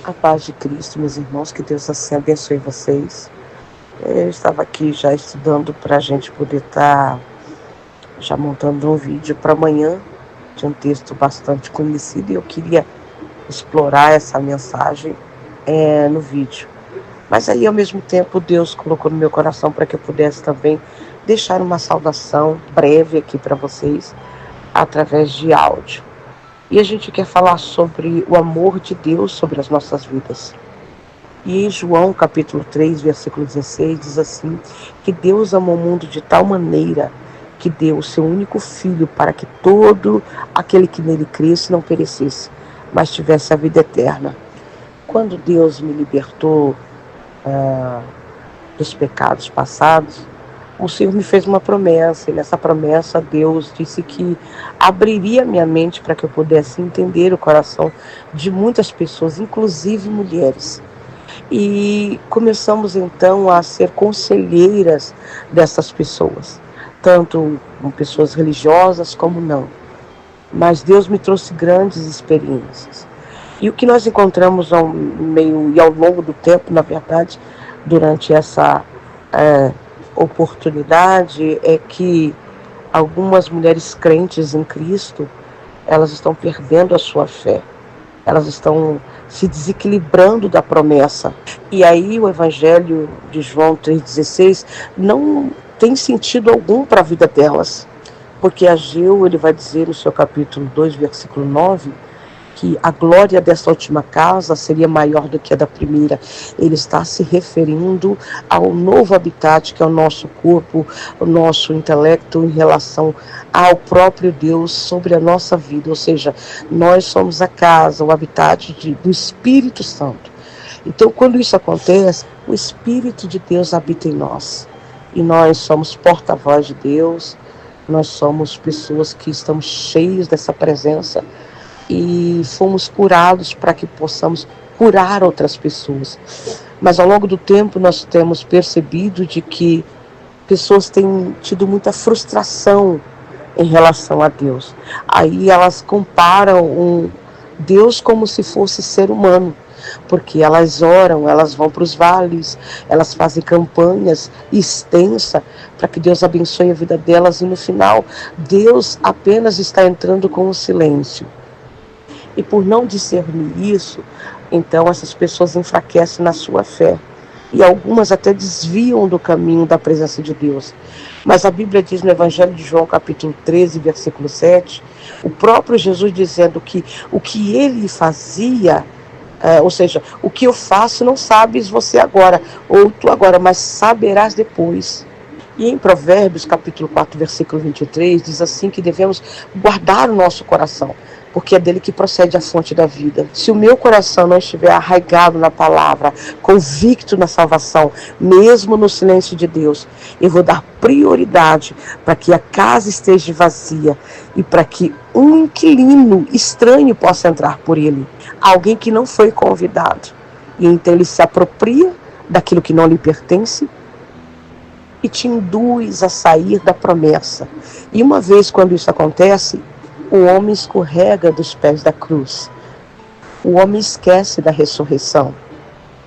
A paz de Cristo, meus irmãos, que Deus assim abençoe vocês. Eu estava aqui já estudando para a gente poder estar já montando um vídeo para amanhã, de um texto bastante conhecido, e eu queria explorar essa mensagem no vídeo. Mas aí, ao mesmo tempo, Deus colocou no meu coração para que eu pudesse também deixar uma saudação breve aqui para vocês, através de áudio. E a gente quer falar sobre o amor de Deus sobre as nossas vidas. E em João capítulo 3, versículo 16, diz assim, que Deus amou o mundo de tal maneira que deu o seu único filho para que todo aquele que nele cresce não perecesse, mas tivesse a vida eterna. Quando Deus me libertou dos pecados passados, o Senhor me fez uma promessa, e nessa promessa Deus disse que abriria minha mente para que eu pudesse entender o coração de muitas pessoas, inclusive mulheres. E começamos então a ser conselheiras dessas pessoas, tanto com pessoas religiosas como não. Mas Deus me trouxe grandes experiências. E o que nós encontramos ao meio e ao longo do tempo, na verdade, durante essa oportunidade, é que algumas mulheres crentes em Cristo, elas estão perdendo a sua fé. Elas estão se desequilibrando da promessa. E aí o Evangelho de João 3,16 não tem sentido algum para a vida delas. Porque Ageu, ele vai dizer no seu capítulo 2, versículo 9, que a glória dessa última casa seria maior do que a da primeira. Ele está se referindo ao novo habitat, que é o nosso corpo, o nosso intelecto em relação ao próprio Deus sobre a nossa vida. Ou seja, nós somos a casa, o habitat do Espírito Santo. Então, quando isso acontece, o Espírito de Deus habita em nós. E nós somos porta-voz de Deus, nós somos pessoas que estamos cheios dessa presença, e fomos curados para que possamos curar outras pessoas. Mas ao longo do tempo nós temos percebido de que pessoas têm tido muita frustração em relação a Deus. Aí elas comparam Deus como se fosse ser humano, porque elas oram, elas vão para os vales, elas fazem campanhas extensas para que Deus abençoe a vida delas, e no final Deus apenas está entrando com o silêncio. E por não discernir isso, então essas pessoas enfraquecem na sua fé. E algumas até desviam do caminho da presença de Deus. Mas a Bíblia diz no Evangelho de João, capítulo 13, versículo 7, o próprio Jesus dizendo que o que ele fazia, ou seja, o que eu faço não sabes você agora, ou tu agora, mas saberás depois. E em Provérbios, capítulo 4, versículo 23, diz assim que devemos guardar o nosso coração, porque é dele que procede a fonte da vida. Se o meu coração não estiver arraigado na palavra, convicto na salvação, mesmo no silêncio de Deus, eu vou dar prioridade para que a casa esteja vazia e para que um inquilino estranho possa entrar por ele. Alguém que não foi convidado. E então ele se apropria daquilo que não lhe pertence e te induz a sair da promessa. E uma vez quando isso acontece, o homem escorrega dos pés da cruz. O homem esquece da ressurreição,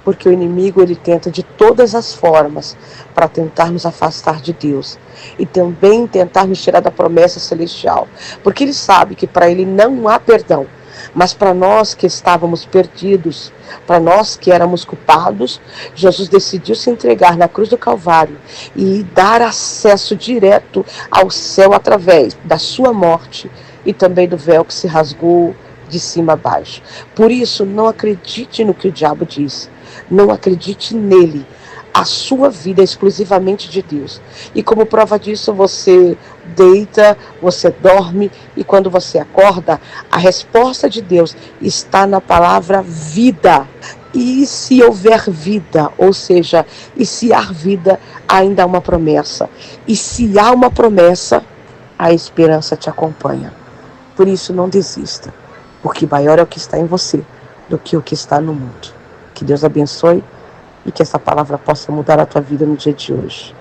porque o inimigo ele tenta de todas as formas para tentar nos afastar de Deus e também tentar nos tirar da promessa celestial, porque ele sabe que para ele não há perdão. Mas para nós que estávamos perdidos, para nós que éramos culpados, Jesus decidiu se entregar na cruz do Calvário e dar acesso direto ao céu através da sua morte e também do véu que se rasgou de cima a baixo. Por isso, não acredite no que o diabo diz. Não acredite nele. A sua vida é exclusivamente de Deus. E como prova disso, você deita, você dorme, e quando você acorda, a resposta de Deus está na palavra vida. E se houver vida, ou seja, e se há vida, ainda há uma promessa. E se há uma promessa, a esperança te acompanha. Por isso, não desista, porque maior é o que está em você do que o que está no mundo. Que Deus abençoe e que essa palavra possa mudar a tua vida no dia de hoje.